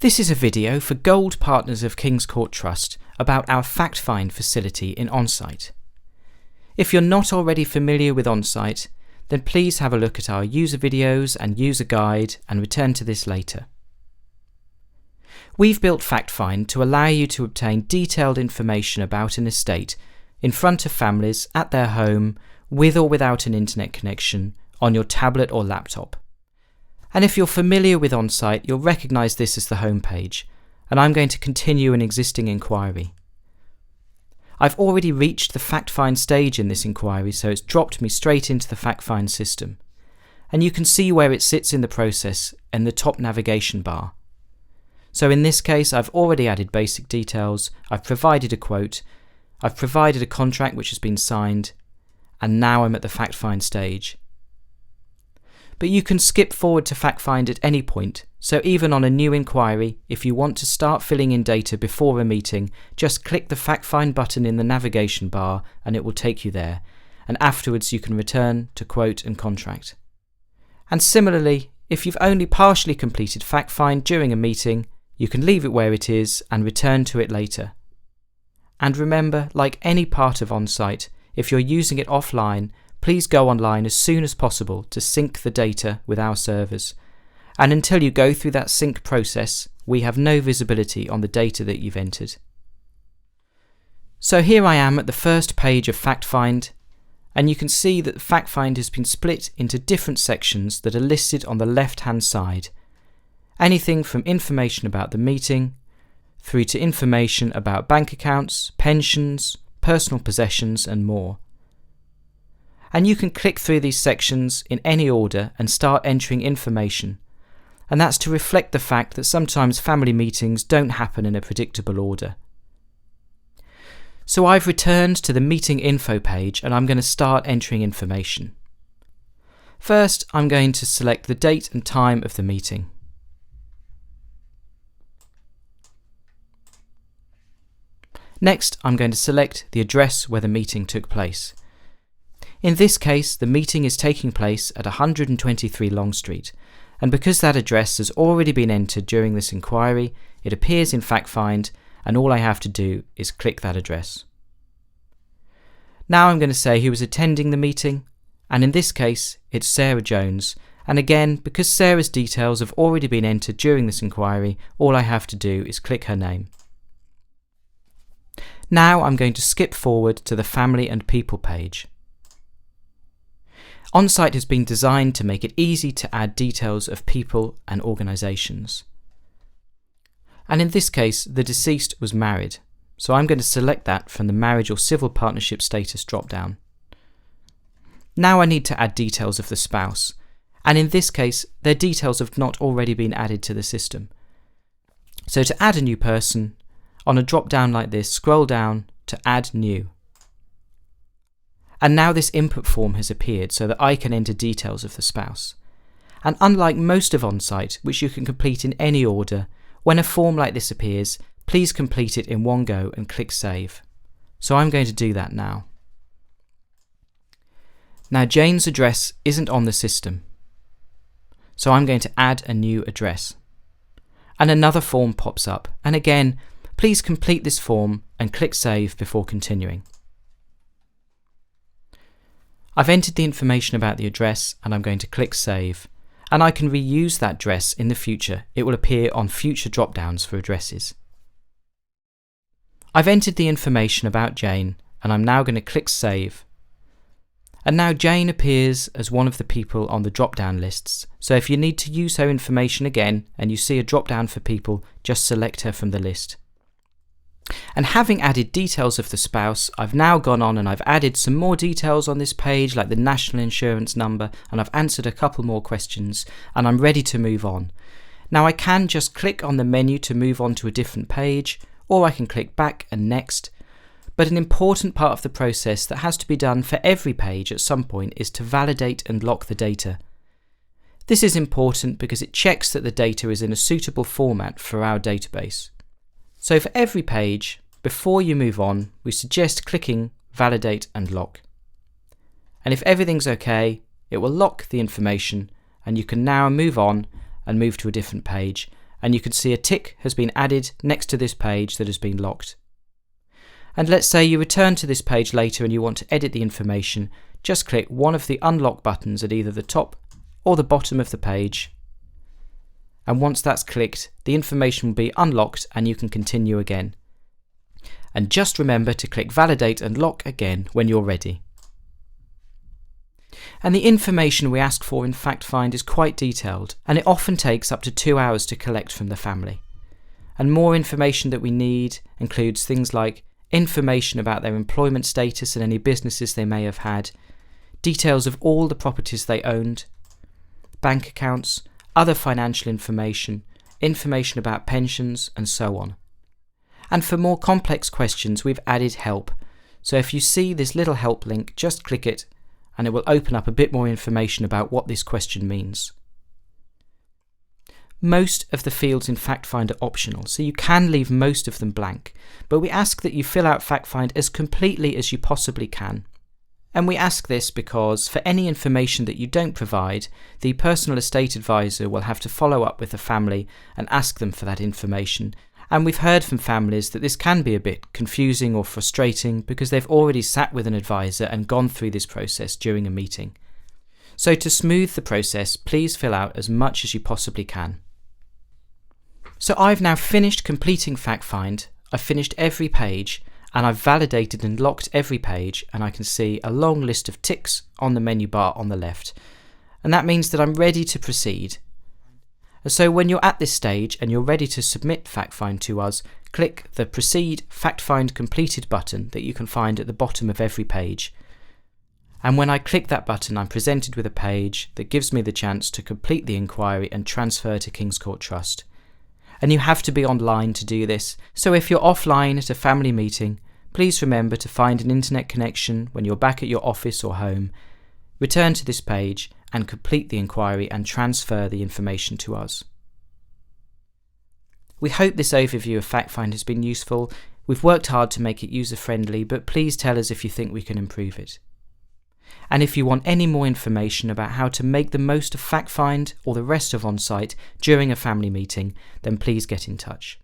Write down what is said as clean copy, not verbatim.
This is a video for Gold Partners of King's Court Trust about our fact-find facility in Onsite. If you're not already familiar with Onsite, then please have a look at our user videos and user guide and return to this later. We've built fact-find to allow you to obtain detailed information about an estate in front of families at their home, with or without an internet connection, on your tablet or laptop. And if you're familiar with Onsite, you'll recognise this as the home page, and I'm going to continue an existing inquiry. I've already reached the fact-find stage in this inquiry, so it's dropped me straight into the fact-find system. And you can see where it sits in the process in the top navigation bar. So in this case, I've already added basic details, I've provided a quote, I've provided a contract which has been signed, and now I'm at the fact-find stage. But you can skip forward to fact-find at any point, so even on a new inquiry, if you want to start filling in data before a meeting, just click the fact-find button in the navigation bar and it will take you there, and afterwards you can return to quote and contract. And similarly, if you've only partially completed fact-find during a meeting, you can leave it where it is and return to it later. And remember, like any part of Onsite, if you're using it offline, please go online as soon as possible to sync the data with our servers. And until you go through that sync process, we have no visibility on the data that you've entered. So here I am at the first page of fact-find, and you can see that the fact-find has been split into different sections that are listed on the left-hand side. Anything from information about the meeting, through to information about bank accounts, pensions, personal possessions, and more. And you can click through these sections in any order and start entering information. And that's to reflect the fact that sometimes family meetings don't happen in a predictable order. So I've returned to the meeting info page and I'm going to start entering information. First, I'm going to select the date and time of the meeting. Next, I'm going to select the address where the meeting took place. In this case, the meeting is taking place at 123 Long Street, and because that address has already been entered during this inquiry, it appears in fact-find, and all I have to do is click that address. Now I'm going to say who was attending the meeting, and in this case, it's Sarah Jones, and again, because Sarah's details have already been entered during this inquiry, all I have to do is click her name. Now I'm going to skip forward to the Family and People page. Onsite has been designed to make it easy to add details of people and organisations. And in this case, the deceased was married, so I'm going to select that from the marriage or civil partnership status drop-down. Now I need to add details of the spouse, and in this case, their details have not already been added to the system. So to add a new person, on a drop-down like this, scroll down to Add New. And now this input form has appeared so that I can enter details of the spouse. And unlike most of Onsite, which you can complete in any order, when a form like this appears, please complete it in one go and click Save. So I'm going to do that now. Now Jane's address isn't on the system, so I'm going to add a new address. And another form pops up, and again, please complete this form and click Save before continuing. I've entered the information about the address and I'm going to click Save, and I can reuse that address in the future. It will appear on future drop-downs for addresses. I've entered the information about Jane and I'm now going to click Save. And now Jane appears as one of the people on the drop-down lists, so if you need to use her information again and you see a drop-down for people, just select her from the list. And having added details of the spouse, I've now gone on and I've added some more details on this page, like the national insurance number, and I've answered a couple more questions, and I'm ready to move on. Now I can just click on the menu to move on to a different page, or I can click back and next, but an important part of the process that has to be done for every page at some point is to validate and lock the data. This is important because it checks that the data is in a suitable format for our database. So for every page, before you move on, we suggest clicking Validate and Lock. And if everything's okay, it will lock the information and you can now move on and move to a different page, and you can see a tick has been added next to this page that has been locked. And let's say you return to this page later and you want to edit the information, just click one of the unlock buttons at either the top or the bottom of the page. And once that's clicked, the information will be unlocked and you can continue again. And just remember to click validate and lock again when you're ready. And the information we ask for in FactFind is quite detailed, and it often takes up to 2 hours to collect from the family. And more information that we need includes things like information about their employment status and any businesses they may have had, details of all the properties they owned, bank accounts, other financial information, information about pensions, and so on. And for more complex questions, we've added help. So if you see this little help link, just click it, and it will open up a bit more information about what this question means. Most of the fields in FactFind are optional, so you can leave most of them blank, but we ask that you fill out FactFind as completely as you possibly can. And we ask this because for any information that you don't provide, the personal estate advisor will have to follow up with the family and ask them for that information. And we've heard from families that this can be a bit confusing or frustrating because they've already sat with an advisor and gone through this process during a meeting. So to smooth the process, please fill out as much as you possibly can. So I've now finished completing FactFind. I've finished every page and I've validated and locked every page, and I can see a long list of ticks on the menu bar on the left. And that means that I'm ready to proceed. And so when you're at this stage and you're ready to submit FactFind to us, click the Proceed FactFind Completed button that you can find at the bottom of every page. And when I click that button, I'm presented with a page that gives me the chance to complete the inquiry and transfer to King's Court Trust. And you have to be online to do this, so if you're offline at a family meeting, please remember to find an internet connection when you're back at your office or home, return to this page and complete the inquiry and transfer the information to us. We hope this overview of FactFind has been useful. We've worked hard to make it user-friendly, but please tell us if you think we can improve it. And if you want any more information about how to make the most of FactFind or the rest of Onsite during a family meeting, then please get in touch.